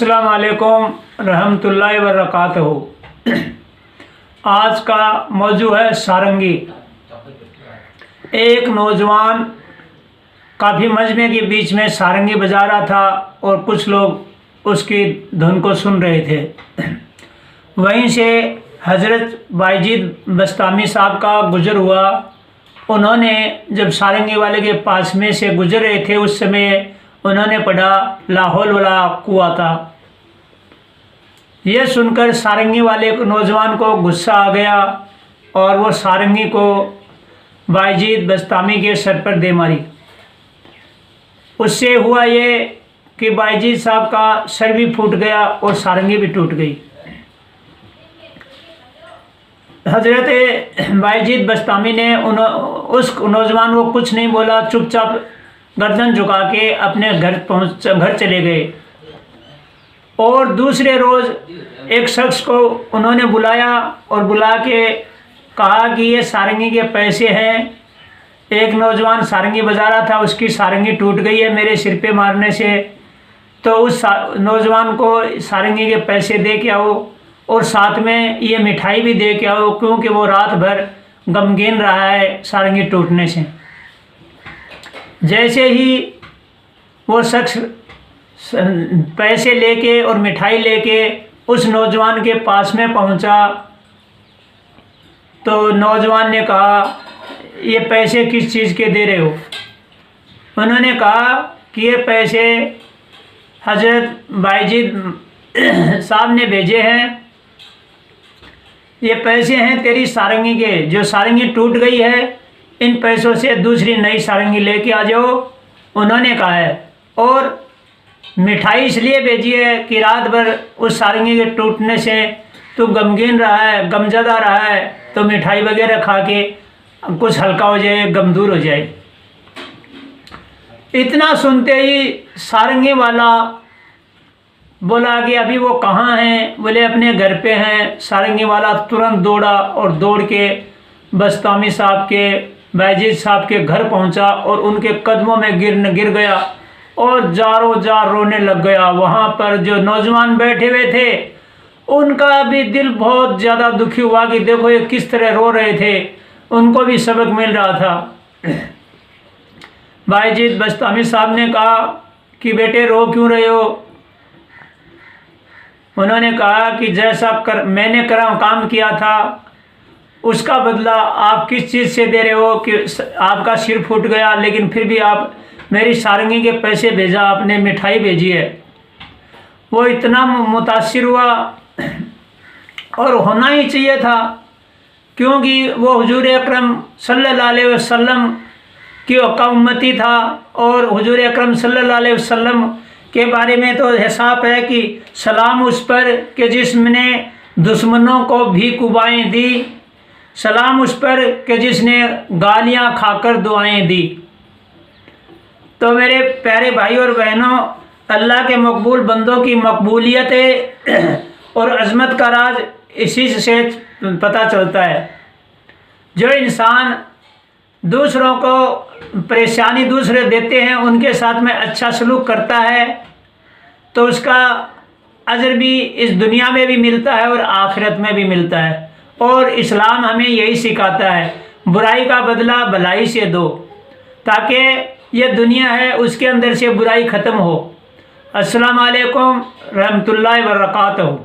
अस्सलाम वालेकुम रहमतुल्लाहि व बरकातहू। आज का मौजू है सारंगी। एक नौजवान काफ़ी मजमे के बीच में सारंगी बजा रहा था और कुछ लोग उसकी धुन को सुन रहे थे। वहीं से हज़रत बायजीद बस्तामी साहब का गुज़र हुआ। उन्होंने जब सारंगी वाले के पास में से गुज़र रहे थे उस समय उन्होंने पढ़ा ला हौल वला कुव्वता। यह सुनकर सारंगी वाले नौजवान को गुस्सा आ गया और वो सारंगी को बायजीद बस्तामी के सर पर दे मारी। उससे हुआ ये कि बायजीद साहब का सर भी फूट गया और सारंगी भी टूट गई। हज़रत बायजीद बस्तामी ने उस नौजवान को कुछ नहीं बोला, चुपचाप गर्दन झुका के अपने घर चले गए। और दूसरे रोज़ एक शख्स को उन्होंने बुलाया और बुला के कहा कि ये सारंगी के पैसे हैं। एक नौजवान सारंगी बजा रहा था, उसकी सारंगी टूट गई है मेरे सिर पे मारने से, तो उस नौजवान को सारंगी के पैसे दे के आओ और साथ में ये मिठाई भी दे के आओ, क्योंकि वो रात भर गमगीन रहा है सारंगी टूटने से। जैसे ही वो शख्स पैसे लेके और मिठाई लेके उस नौजवान के पास में पहुंचा तो नौजवान ने कहा, ये पैसे किस चीज़ के दे रहे हो? उन्होंने कहा कि ये पैसे हज़रत बायजीद साहब ने भेजे हैं, ये पैसे हैं तेरी सारंगी के, जो सारंगी टूट गई है, इन पैसों से दूसरी नई सारंगी लेके आ जाओ, उन्होंने कहा है। और मिठाई इसलिए भेजी है कि रात भर उस सारंगी के टूटने से तू गमगीन रहा है, गमज़दा रहा है, तो मिठाई वगैरह खा के कुछ हल्का हो जाए, गम दूर हो जाए। इतना सुनते ही सारंगी वाला बोला कि अभी वो कहाँ हैं? बोले अपने घर पे हैं। सारंगी वाला तुरंत दौड़ा और दौड़ के बस्तामी साहब के, बायजीद साहब के घर पहुंचा और उनके कदमों में गिर गया और जारों जार रोने लग गया। वहाँ पर जो नौजवान बैठे हुए थे उनका भी दिल बहुत ज़्यादा दुखी हुआ कि देखो ये किस तरह रो रहे थे, उनको भी सबक मिल रहा था। बायजीद बस्तामी साहब ने कहा कि बेटे रो क्यों रहे हो? उन्होंने कहा कि जैसा मैंने काम किया था उसका बदला आप किस चीज़ से दे रहे हो कि आपका सिर फूट गया, लेकिन फिर भी आप मेरी सारंगी के पैसे भेजा, आपने मिठाई भेजी है। वो इतना मुतासिर हुआ और होना ही चाहिए था, क्योंकि वो हुजूर अकरम सल्लल्लाहु अलैहि वसल्लम की उम्मती था और हुजूर अकरम सल्लल्लाहु अलैहि वसल्लम के बारे में तो हिसाब है कि सलाम उस पर कि जिसने दुश्मनों को भी कुबाएँ दी, सलाम उस पर कि जिसने गालियां खाकर दुआएं दी। तो मेरे प्यारे भाई और बहनों, अल्लाह के मकबूल बंदों की मकबूलियत और अज़मत का राज इसी से पता चलता है। जो इंसान दूसरों को परेशानी दूसरे देते हैं, उनके साथ में अच्छा सलूक करता है, तो उसका अजर भी इस दुनिया में भी मिलता है और आखिरत में भी मिलता है। और इस्लाम हमें यही सिखाता है, बुराई का बदला भलाई से दो, ताकि ये दुनिया है उसके अंदर से बुराई ख़त्म हो। अस्सलाम वालेकुम रहमतुल्लाहि व बरकातहू।